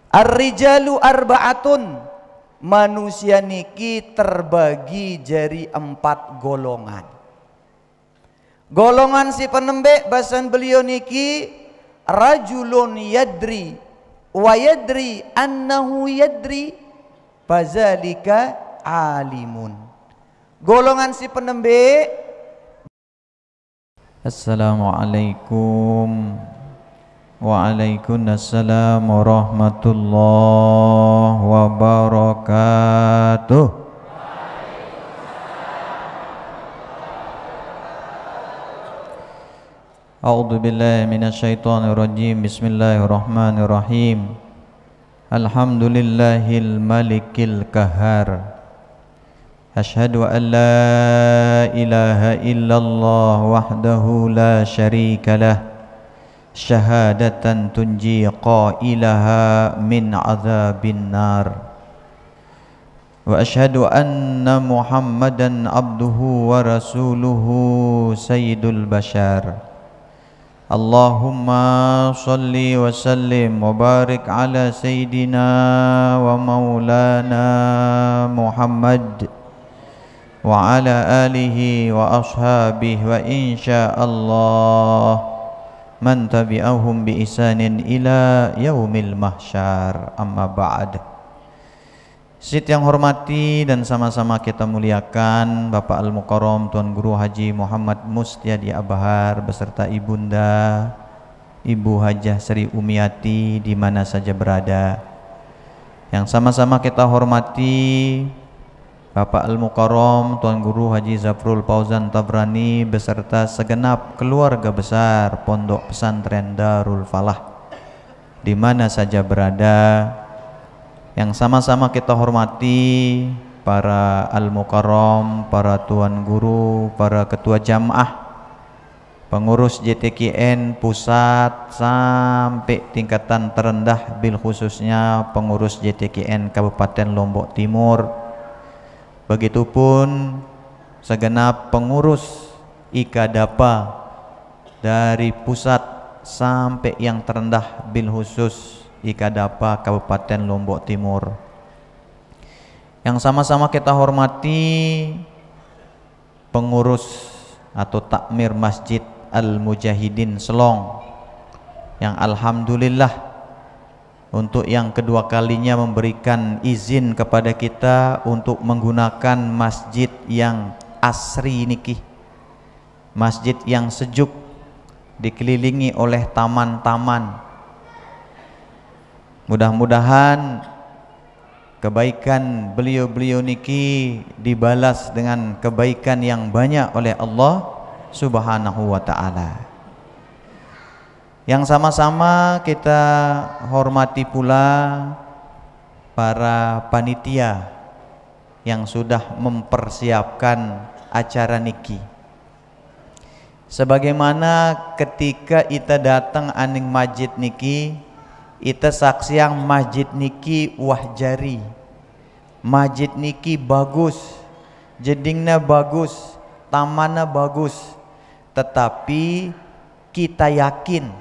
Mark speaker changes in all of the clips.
Speaker 1: Ar-rijalu arba'atun, manusia niki terbagi jadi 4 golongan. Golongan si penembe bahasan beliau niki rajulun yadri wa yadri annahu yadri fazalika alimun. Golongan si penembe.
Speaker 2: Assalamualaikum. Waalaikumsalam warahmatullahi wabarakatuh. A'udzu billahi minasyaitonir rajim. Bismillahirrahmanirrahim. Alhamdulillahil malikil qahhar. Asyhadu an la ilaha illallah wahdahu la syarika lah. Syahadatan tunji qailaha min azabin nar. Wa asyhadu anna Muhammadan abduhu wa rasuluhu sayyidul bashar. Allahumma salli wa sallim wa barik ala sayyidina wa maulana Muhammad wa ala alihi wa ashabihi wa insyaallah man tabi'ahum bi ihsanin ila yaumil mahsyar. Amma ba'd. Sit yang hormati dan sama-sama kita muliakan Bapak Al-Mukarram Tuan Guru Haji Muhammad Mustiadi Abahar beserta ibunda Ibu Hajah Sri Umiati di mana saja berada. Yang sama-sama kita hormati Bapak Al-Mukarram Tuan Guru Haji Zafrul Fauzan Tabrani beserta segenap keluarga besar Pondok Pesantren Darul Falah di mana saja berada. Yang sama-sama kita hormati para Al-Mukarram, para Tuan Guru, para Ketua Jamaah, pengurus JTKN pusat sampai tingkatan terendah, bil khususnya pengurus JTKN Kabupaten Lombok Timur. Begitupun segenap pengurus IKADAPA dari pusat sampai yang terendah, bil khusus IKADAPA Kabupaten Lombok Timur. Yang sama-sama kita hormati pengurus atau takmir Masjid Al-Mujahidin Selong yang alhamdulillah untuk yang kedua kalinya memberikan izin kepada kita untuk menggunakan masjid yang asri niki, masjid yang sejuk dikelilingi oleh taman-taman. Mudah-mudahan kebaikan beliau-beliau niki dibalas dengan kebaikan yang banyak oleh Allah Subhanahu wa ta'ala. Yang sama-sama kita hormati pula para panitia yang sudah mempersiapkan acara niki. Sebagaimana ketika kita datang aning masjid niki, kita saksiang masjid niki wah jari. Masjid niki bagus, jedingna bagus, tamannya bagus. Tetapi kita yakin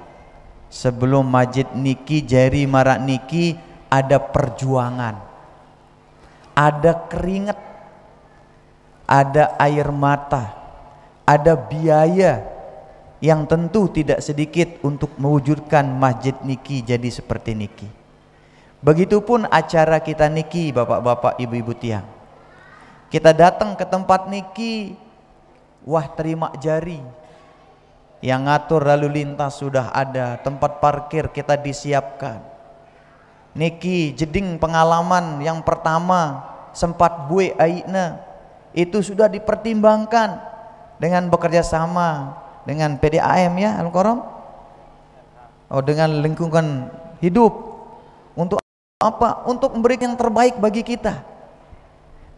Speaker 2: sebelum masjid niki jari marak niki ada perjuangan, ada keringat, ada air mata, ada biaya yang tentu tidak sedikit untuk mewujudkan masjid niki jadi seperti niki. Begitupun acara kita niki, bapak-bapak, ibu-ibu tiang. Kita datang ke tempat niki, wah terima jari. Yang ngatur lalu lintas sudah ada, tempat parkir kita disiapkan. Niki jeding pengalaman yang pertama sempat bue aina itu sudah dipertimbangkan dengan bekerja sama dengan PDAM ya Al-Mukarram, dengan lingkungan hidup. Untuk apa? Untuk memberikan yang terbaik bagi kita.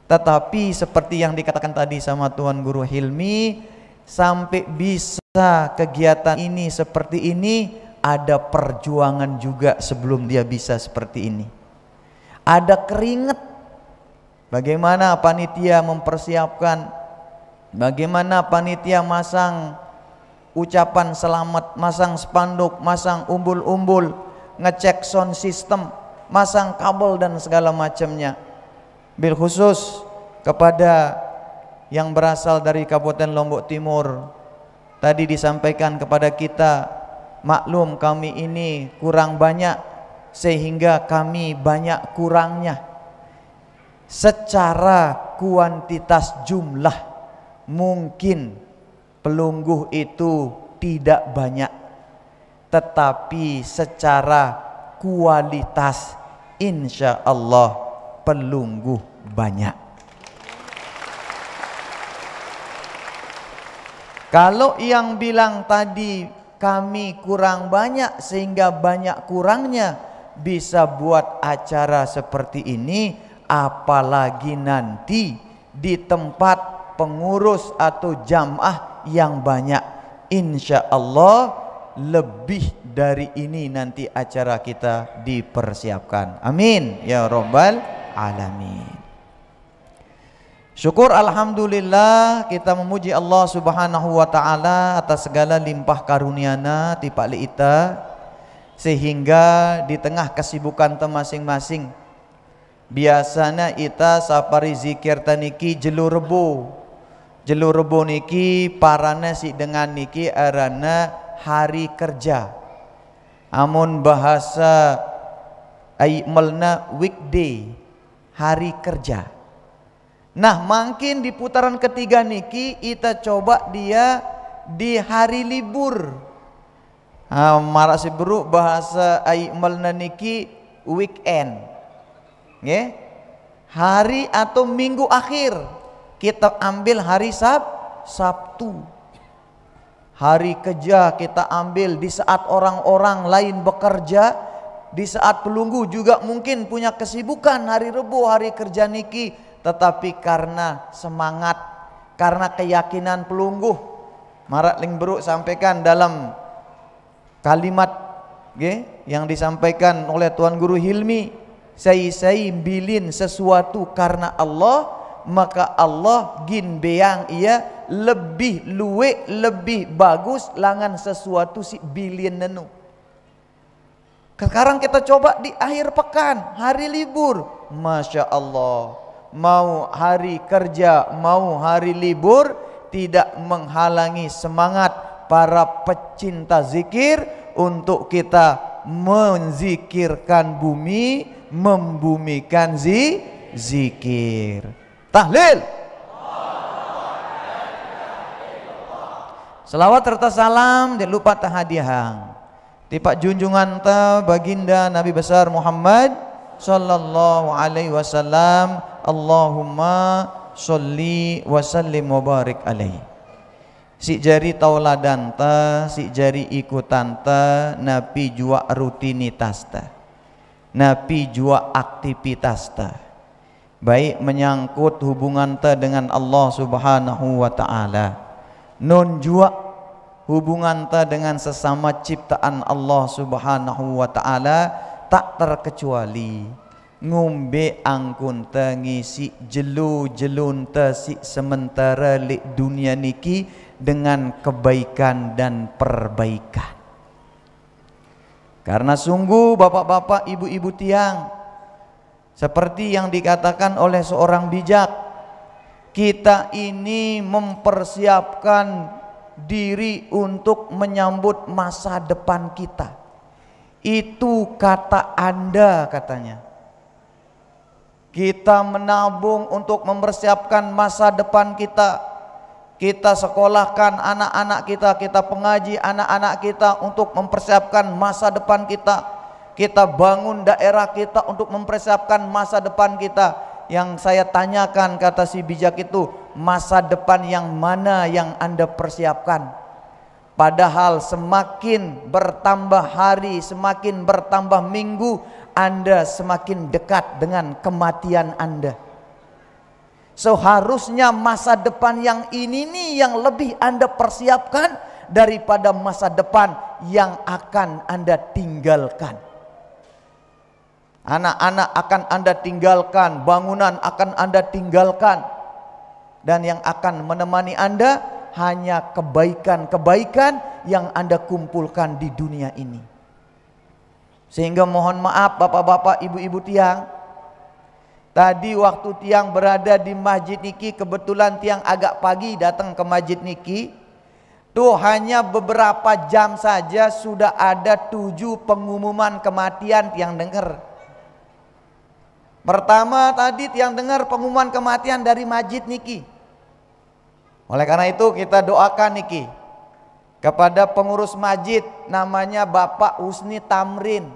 Speaker 2: Tetapi seperti yang dikatakan tadi sama Tuan Guru Hilmi, sampai bisa kegiatan ini seperti ini ada perjuangan juga sebelum dia bisa seperti ini. Ada keringat. Bagaimana panitia mempersiapkan, bagaimana panitia masang ucapan selamat, masang spanduk, masang umbul-umbul, ngecek sound system,
Speaker 1: masang kabel dan segala macamnya. Bil khusus kepada yang berasal dari Kabupaten Lombok Timur, tadi disampaikan kepada kita, maklum kami ini kurang banyak sehingga kami banyak kurangnya. Secara kuantitas jumlah mungkin pelungguh itu tidak banyak, tetapi secara kualitas insya Allah pelungguh banyak. Kalau yang bilang tadi kami kurang banyak sehingga banyak kurangnya bisa buat acara seperti ini, apalagi nanti di tempat pengurus atau jamaah yang banyak. Insya Allah lebih dari ini nanti acara kita dipersiapkan. Amin ya rabbal alamin. Syukur alhamdulillah, kita memuji Allah subhanahu wa ta'ala atas segala limpah karunia-Na ti Pak Ita, sehingga di tengah kesibukan masing-masing biasanya ita sapari zikir taniki jelu rebo niki parana si dengan niki arana hari kerja, amun bahasa aimalna weekday, hari kerja. Nah makin di putaran ketiga niki ita coba dia di hari libur, marah si bro bahasa aimalna niki weekend. Hari atau minggu akhir kita ambil hari Sabtu. Hari kerja kita ambil di saat orang-orang lain bekerja, di saat pelunggu juga mungkin punya kesibukan hari Rebo, hari kerja niki, tetapi karena semangat, karena keyakinan pelungguh, Marak Ling Beruk sampaikan dalam kalimat yang disampaikan oleh Tuan Guru Hilmi, saya bilin sesuatu karena Allah, maka Allah gin beang ia lebih luwe lebih bagus langan sesuatu si bilin nenu. Sekarang kita coba di akhir pekan, hari libur, Masya Allah, mau hari kerja mau hari libur tidak menghalangi semangat para pecinta zikir untuk kita menzikirkan bumi, membumikan zikir. Tahlil, selawat serta salam dan lupa tahadiahang tipak junjungan ta baginda Nabi besar Muhammad sallallahu alaihi wasallam. Allahumma sholli wa sallim wa barik alaihi. Si jari tauladan ta, si jari ikutan ta, napi jua rutinitas ta, napi jua aktivitas ta, baik menyangkut hubungan ta dengan Allah subhanahu wa ta'ala, non jua hubungan ta dengan sesama ciptaan Allah subhanahu wa ta'ala, tak terkecuali ngombe angkun ta ngisi jelun ta si sementara li dunia niki dengan kebaikan dan perbaikan. Karena sungguh bapak-bapak, ibu-ibu tiang, seperti yang dikatakan oleh seorang bijak, kita ini mempersiapkan diri untuk menyambut masa depan kita. Itu kata Anda katanya. Kita menabung untuk mempersiapkan masa depan kita. Kita sekolahkan anak-anak kita, kita pengaji anak-anak kita untuk mempersiapkan masa depan kita. Kita bangun daerah kita untuk mempersiapkan masa depan kita. Yang saya tanyakan, kata si bijak itu, masa depan yang mana yang Anda persiapkan? Padahal semakin bertambah hari, semakin bertambah minggu, Anda semakin dekat dengan kematian Anda. Seharusnya masa depan yang ini nih yang lebih Anda persiapkan daripada masa depan yang akan Anda tinggalkan. Anak-anak akan Anda tinggalkan, bangunan akan Anda tinggalkan, dan yang akan menemani Anda hanya kebaikan-kebaikan yang Anda kumpulkan di dunia ini. Sehingga mohon maaf bapak-bapak, ibu-ibu tiang, tadi waktu tiang berada di masjid niki, kebetulan tiang agak pagi datang ke masjid niki, tuh hanya beberapa jam saja sudah ada 7 pengumuman kematian tiang dengar. Pertama tadi tiang dengar pengumuman kematian dari masjid niki. Oleh karena itu kita doakan niki kepada pengurus masjid, namanya Bapak Husni Tamrin.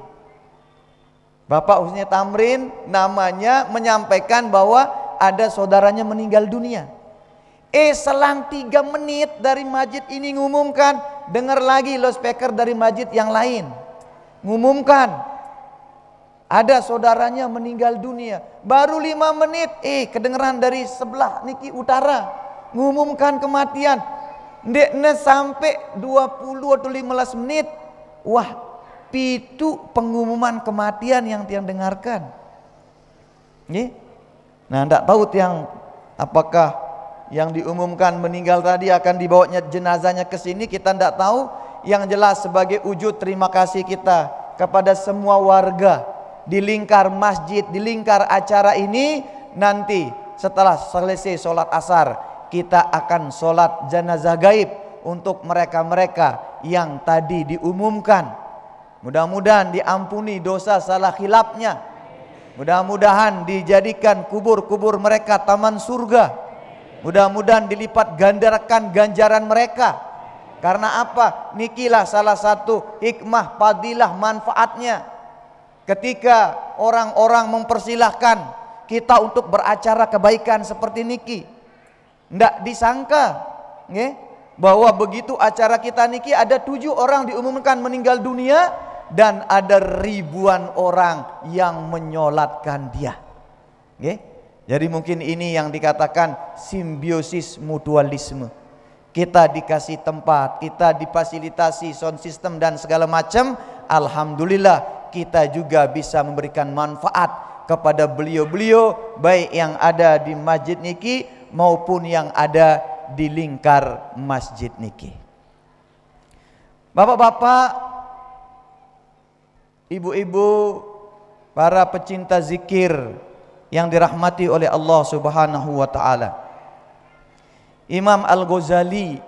Speaker 1: Bapak Husni Tamrin namanya menyampaikan bahwa ada saudaranya meninggal dunia. Selang 3 menit dari masjid ini ngumumkan, dengar lagi loudspeaker dari masjid yang lain ngumumkan ada saudaranya meninggal dunia. Baru 5 menit kedengeran dari sebelah niki utara ngumumkan kematian. Ndekne sampai 20 atau 15 menit. Wah, itu pengumuman kematian yang tiang dengarkan. Nah, ndak tahu tiang apakah yang diumumkan meninggal tadi akan dibawanya jenazahnya ke sini, kita ndak tahu. Yang jelas sebagai wujud terima kasih kita kepada semua warga di lingkar masjid, di lingkar acara ini, nanti setelah selesai sholat asar kita akan sholat jenazah gaib untuk mereka-mereka yang tadi diumumkan. Mudah-mudahan diampuni dosa salah khilafnya. Mudah-mudahan dijadikan kubur-kubur mereka taman surga. Mudah-mudahan dilipat gandakan ganjaran mereka. Karena apa? Nikilah salah satu hikmah, fadilah, manfaatnya. Ketika orang-orang mempersilahkan kita untuk beracara kebaikan seperti niki, ndak disangka bahwa begitu acara kita niki ada 7 orang diumumkan meninggal dunia dan ada ribuan orang yang menyolatkan dia. Jadi mungkin ini yang dikatakan simbiosis mutualisme. Kita dikasih tempat, kita difasilitasi sound system dan segala macam. Alhamdulillah kita juga bisa memberikan manfaat kepada beliau-beliau, baik yang ada di masjid niki maupun yang ada di lingkar masjid niki. Bapak-bapak, ibu-ibu, para pecinta zikir yang dirahmati oleh Allah Subhanahu wa taala. Imam Al-Ghazali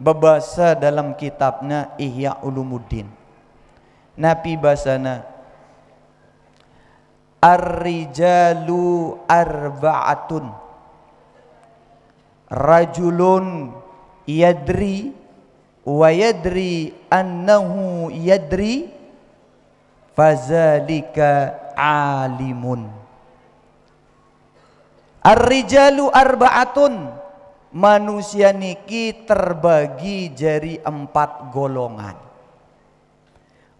Speaker 1: berbahasa dalam kitabnya Ihya Ulumuddin. Nabi basana ar-rijalu arba'atun. Rajulun yadri wa yadri annahu yadri fazalika alimun. Ar-rijalu arba'atun. Manusia niki terbagi jadi 4 golongan.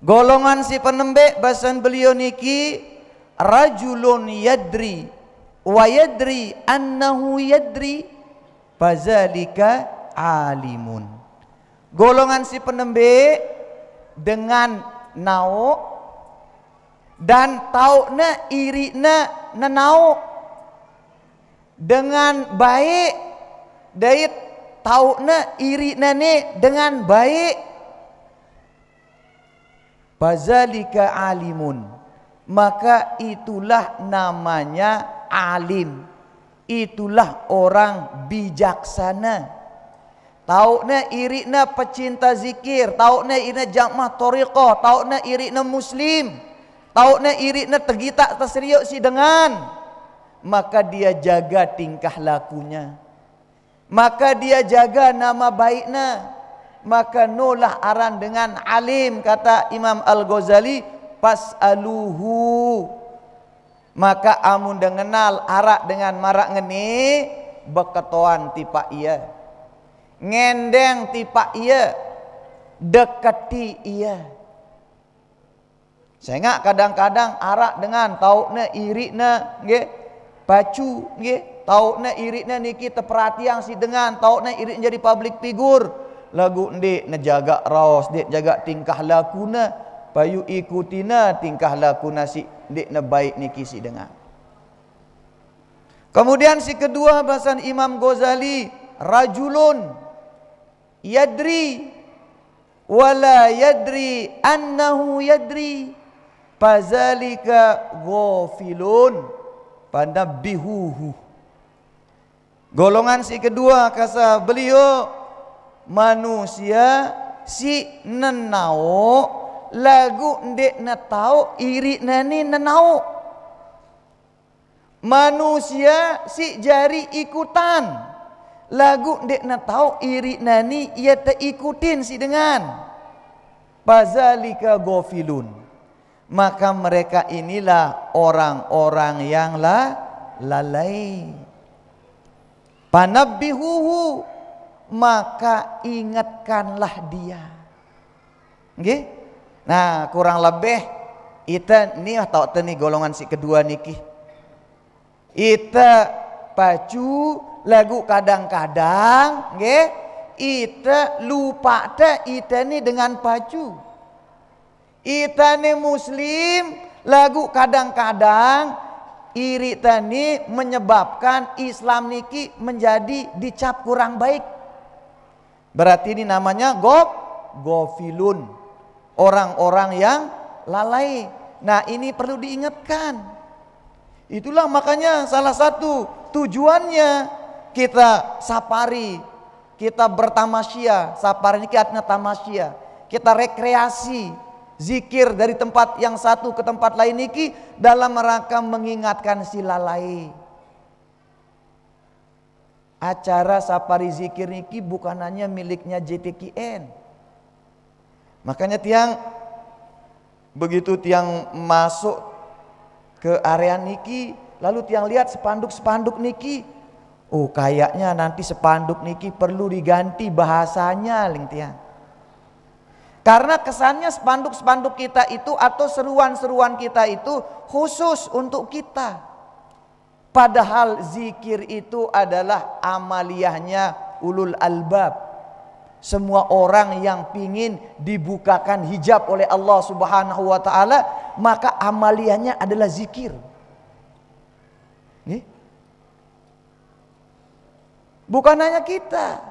Speaker 1: Golongan si penembe bahasan beliau niki rajulun yadri wa yadri annahu yadri fazalika alimun. Golongan si penembe dengan nau dan tauna irina nenau dengan baik, dait tauna irina ne dengan baik, fazalika alimun, maka itulah namanya alim, itulah orang bijaksana. Tauna irina pecinta zikir, tauna irina jamaah thariqah, tauna irina muslim, tauna irina tegita tasriuk si dengan, maka dia jaga tingkah lakunya, maka dia jaga nama baiknya, maka nolah aran dengan alim. Kata Imam Al-Ghazali, pas'aluhu, maka amun dengenal arak dengan marak ngeni beketoan tipa ia, ngendeng tipa ia, dekati ia. Saya nggak kadang-kadang arak dengan taukna irikna nggih pacu nggih, taukna irikna niki teperhatian si dengan, taukna irik jadi public figure, lagu ndik nejaga raos, ndik jaga tingkah lakuna, payu ikutina tingkah lakuna si ndik ne baik niki si dengan. Kemudian si kedua bahasan Imam Ghazali, rajulun yadri wala yadri annahu yadri Fazalika ghafilun panabbihuhu. Golongan si kedua kata beliau, manusia si nenau lagu ndek na tau iri nani nenau. Manusia si jari ikutan lagu ndek na tau iri nani ia tak ikutin si dengan. Fazalika ghafilun. Maka mereka inilah orang-orang yang lalai. Panabbihuhu, maka ingatkanlah dia. Nggih? Nah, kurang lebih ita ni tahu tani golongan si kedua niki. Ita pacu lagu kadang-kadang, nggih? Ita lupa ita ni dengan pacu. Ita ni muslim lagu kadang-kadang iri tani menyebabkan Islam niki menjadi dicap kurang baik. Berarti ini namanya ghafilun, orang-orang yang lalai. Nah, ini perlu diingatkan. Itulah makanya salah satu tujuannya kita safari, kita bertamasya. Safari ini artinya tamasya. Kita rekreasi, zikir dari tempat yang satu ke tempat lain niki dalam rangka mengingatkan si lalai. Acara safari zikir niki bukan hanya miliknya JTKN. Makanya tiang begitu tiang masuk ke area niki, lalu tiang lihat spanduk-spanduk niki. Oh, kayaknya nanti spanduk niki perlu diganti bahasanya, ling tiang. Karena kesannya spanduk-spanduk kita itu atau seruan-seruan kita itu khusus untuk kita. Padahal zikir itu adalah amaliyahnya ulul albab. Semua orang yang pingin dibukakan hijab oleh Allah Subhanahu wa ta'ala, maka amaliyahnya adalah zikir. Nih. Bukan hanya kita.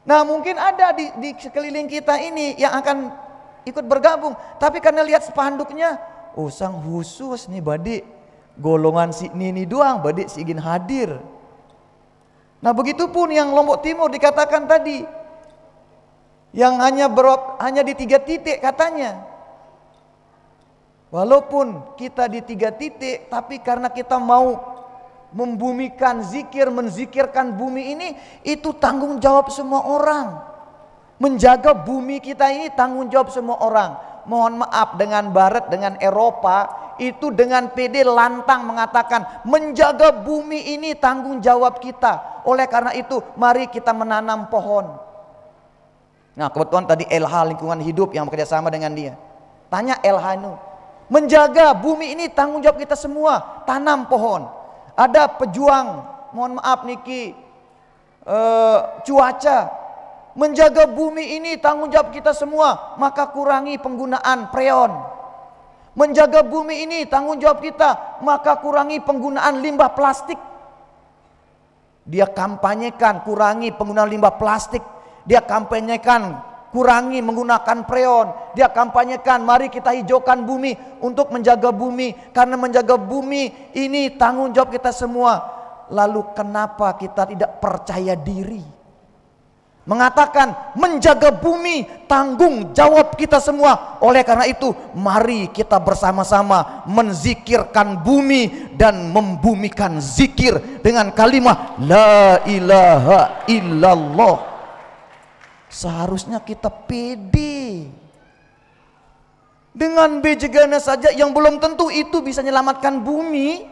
Speaker 1: Nah, mungkin ada di sekeliling kita ini yang akan ikut bergabung, tapi karena lihat spanduknya, oh sang khusus nih badik golongan si nini doang, badik si ingin hadir. Nah, begitupun yang Lombok Timur dikatakan tadi, yang hanya di 3 titik katanya. Walaupun kita di 3 titik, tapi karena kita mau membumikan zikir, menzikirkan bumi ini, itu tanggung jawab semua orang. Menjaga bumi kita ini tanggung jawab semua orang. Mohon maaf, dengan Barat, dengan Eropa, itu dengan PD lantang mengatakan menjaga bumi ini tanggung jawab kita. Oleh karena itu, mari kita menanam pohon. Nah, kebetulan tadi LH Lingkungan Hidup yang bekerja sama dengan dia. Tanya LH itu, menjaga bumi ini tanggung jawab kita semua, tanam pohon. Ada pejuang, mohon maaf niki, cuaca, menjaga bumi ini tanggung jawab kita semua, maka kurangi penggunaan freon. Menjaga bumi ini tanggung jawab kita, maka kurangi penggunaan limbah plastik. Dia kampanyekan kurangi penggunaan limbah plastik, dia kampanyekan kurangi menggunakan freon, dia kampanyekan mari kita hijaukan bumi untuk menjaga bumi, karena menjaga bumi ini tanggung jawab kita semua. Lalu kenapa kita tidak percaya diri mengatakan menjaga bumi tanggung jawab kita semua? Oleh karena itu, mari kita bersama-sama menzikirkan bumi dan membumikan zikir dengan kalimat la ilaha illallah. Seharusnya kita pede. Dengan bejegana saja yang belum tentu itu bisa menyelamatkan bumi,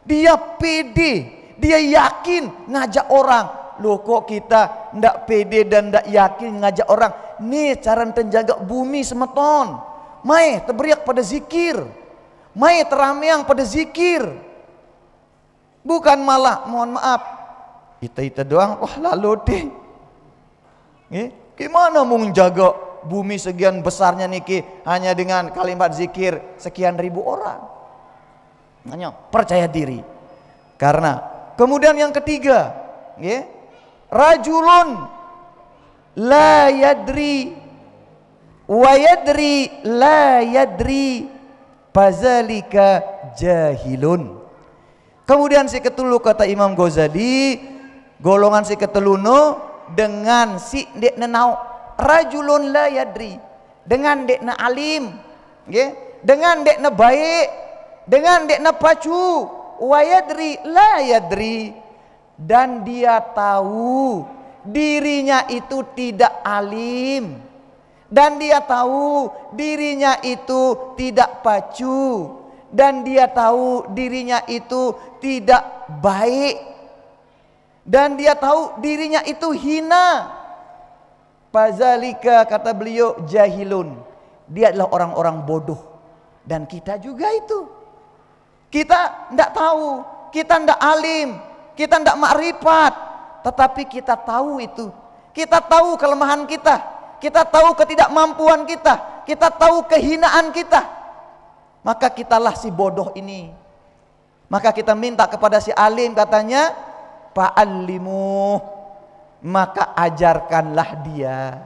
Speaker 1: dia pede, dia yakin ngajak orang. Loh, kok kita ndak pede dan ndak yakin ngajak orang? Nih cara menjaga bumi semeton. Mai terberiak pada zikir, mai terameang pada zikir. Bukan malah, mohon maaf, kita doang, wah lalu deh. Gimana mau menjaga bumi sekian besarnya niki hanya dengan kalimat zikir sekian ribu orang? Hanya percaya diri. Karena kemudian yang ketiga, rajulun la yadri wa yadri la yadri fazalika jahilun. Kemudian si ketelu kata Imam Ghazali, golongan si keteluno dengan si dek nenau rajulun la yadri, dengan dek na alim, nggih, dengan dek na baik, dengan dek na pacu, wa yadri la yadri, dan dia tahu dirinya itu tidak alim, dan dia tahu dirinya itu tidak pacu, dan dia tahu dirinya itu tidak baik, dan dia tahu dirinya itu hina. Fazalika, kata beliau, jahilun, dia adalah orang-orang bodoh. Dan kita juga itu, kita tidak tahu, kita tidak alim, kita tidak makrifat, tetapi kita tahu itu, kita tahu kelemahan kita tahu ketidakmampuan kita tahu kehinaan kita. Maka kitalah si bodoh ini. Maka kita minta kepada si alim, katanya fa'allimu, maka ajarkanlah dia,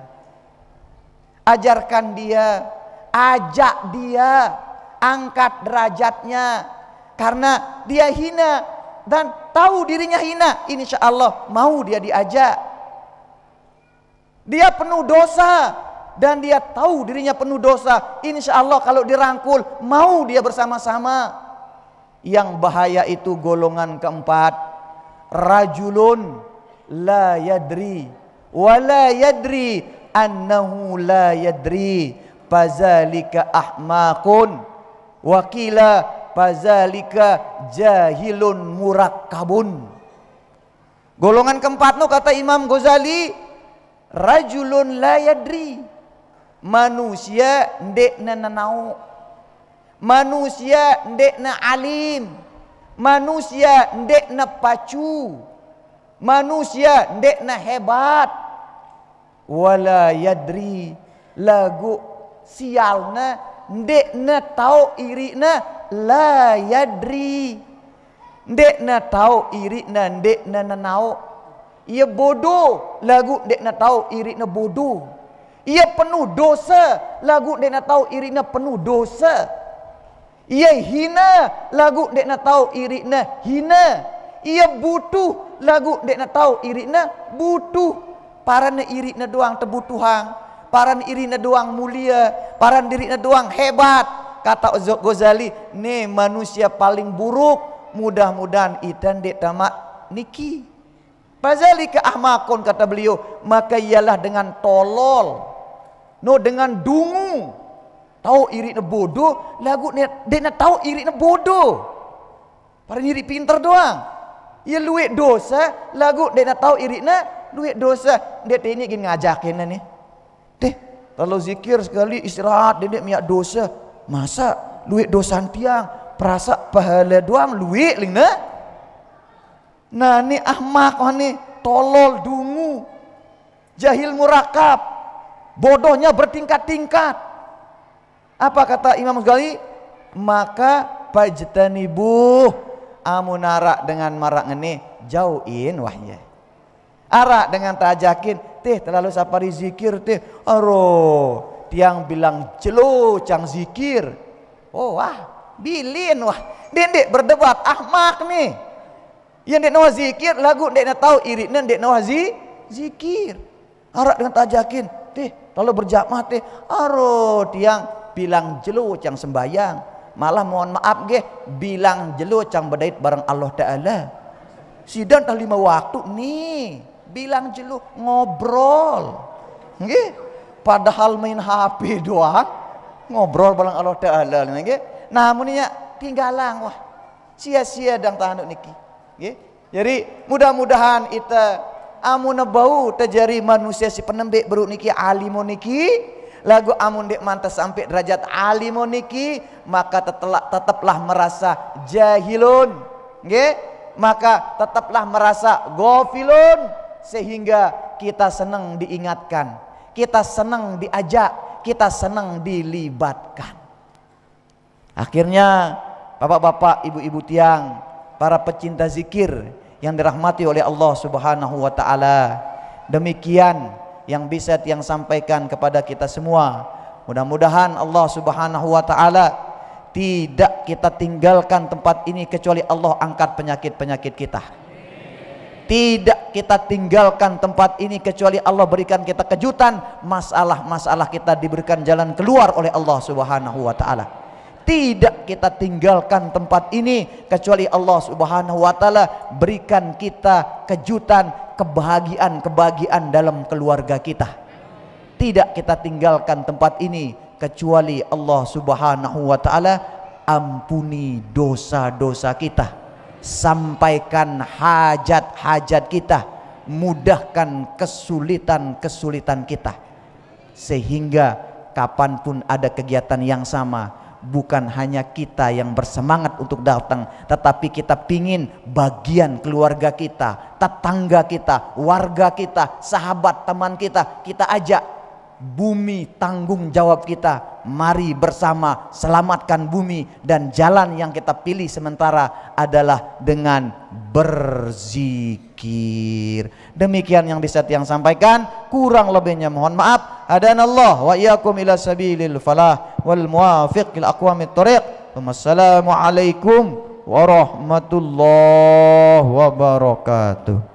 Speaker 1: ajarkan dia, ajak dia, angkat derajatnya, karena dia hina dan tahu dirinya hina. Insya Allah mau dia diajak. Dia penuh dosa dan dia tahu dirinya penuh dosa. Insya Allah kalau dirangkul mau dia bersama-sama. Yang bahaya itu golongan keempat, rajulun la yadri wa la yadri annahu la yadri fazalika ahmaqun wa qila fazalika jahilun murakkabun. Golongan keempat no, kata Imam Ghazali, rajulun la yadri, manusia ndekna nanau, manusia ndekna alim, manusia ndekna pacu, manusia ndekna hebat, wala yadri, lagu sialna ndekna tau irina la yadri, ndekna tau irina ndekna nanau. Ia bodoh lagu ndekna tau irina bodoh. Ia penuh dosa lagu ndekna tau irina penuh dosa. Ia hina lagu ndekna tau irina hina. Ia butuh lagu ndekna tau irina butuh. Parana irina doang tebutuhan, parana irina doang mulia, parana dirina doang hebat. Kata Ghazali, ne manusia paling buruk, mudah-mudahan itan dek tamak niki. Fazalika ahmakun, kata beliau, maka ialah dengan tolol, no dengan dungu, tahu irina bodoh, lagu dia nak tahu irina bodoh, para iri pintar doang. Ia luit dosa, lagu dia nak tahu irina luit dosa. Dia ini gini ngajakin ni, deh, kalau zikir sekali istirahat, dia minyak dosa, masa luit dosa tiang, perasa pahala doang luit lingna. Nah ni ahmak ni, tolol dungu, jahil murakab, bodohnya bertingkat-tingkat. Apa kata Imam Ghazali? Maka pajtanibuh, amunara dengan marak ngene jauhin wahya. Arak dengan tajakin, teh terlalu sapari zikir teh, aro tiang bilang jelo cang zikir. Oh wah, bilin wah, dendek berdebat ahmak nih. Yang dek nawa zikir lagu dek nak tahu iritna dek nawa zikir. Arak dengan tajakin, teh kalau berjamaah teh, aro tiang bilang jelo cang sembayang, malah mohon maaf ge bilang jelo cang berdait bareng Allah Taala. Sidang tah 5 waktu nih, bilang jelo ngobrol, nggih. Padahal main HP doang, ngobrol bareng Allah Taala, nggih. Namunnya tinggalang wah, sia-sia dang tahanuk niki. Jadi mudah-mudahan kita amun bau terjadi manusia si penembek beruk niki alimun niki, lagu amun dek mantas sampai derajat alimun niki, maka tetaplah merasa jahilun, nggih, maka tetaplah merasa ghafilun, sehingga kita senang diingatkan, kita senang diajak, kita senang dilibatkan. Akhirnya bapak-bapak, ibu-ibu tiang, para pecinta zikir yang dirahmati oleh Allah Subhanahu wa taala, demikian yang bisa tiang sampaikan kepada kita semua. Mudah-mudahan Allah Subhanahu wa taala Tidak kita tinggalkan tempat ini kecuali Allah angkat penyakit-penyakit kita. Tidak kita tinggalkan tempat ini kecuali Allah berikan kita kejutan, masalah-masalah kita diberikan jalan keluar oleh Allah Subhanahu wa taala. Tidak kita tinggalkan tempat ini kecuali Allah Subhanahu wa taala berikan kita kejutan, kebahagiaan dalam keluarga kita. Tidak kita tinggalkan tempat ini kecuali Allah Subhanahu wa taala ampuni dosa-dosa kita, sampaikan hajat-hajat kita, mudahkan kesulitan-kesulitan kita, sehingga kapanpun ada kegiatan yang sama, bukan hanya kita yang bersemangat untuk datang, tetapi kita pingin bagian keluarga kita, tetangga kita, warga kita, sahabat teman kita ajak. Bumi tanggung jawab kita, mari bersama selamatkan bumi, dan jalan yang kita pilih sementara adalah dengan berzikir. Demikian yang bisa tiang sampaikan, kurang lebihnya mohon maaf. Hadanallah wa iyyakum ila sabilil falah wal muwafiq lil aqwamit thoriq. Wassalamualaikum warahmatullahi wabarakatuh.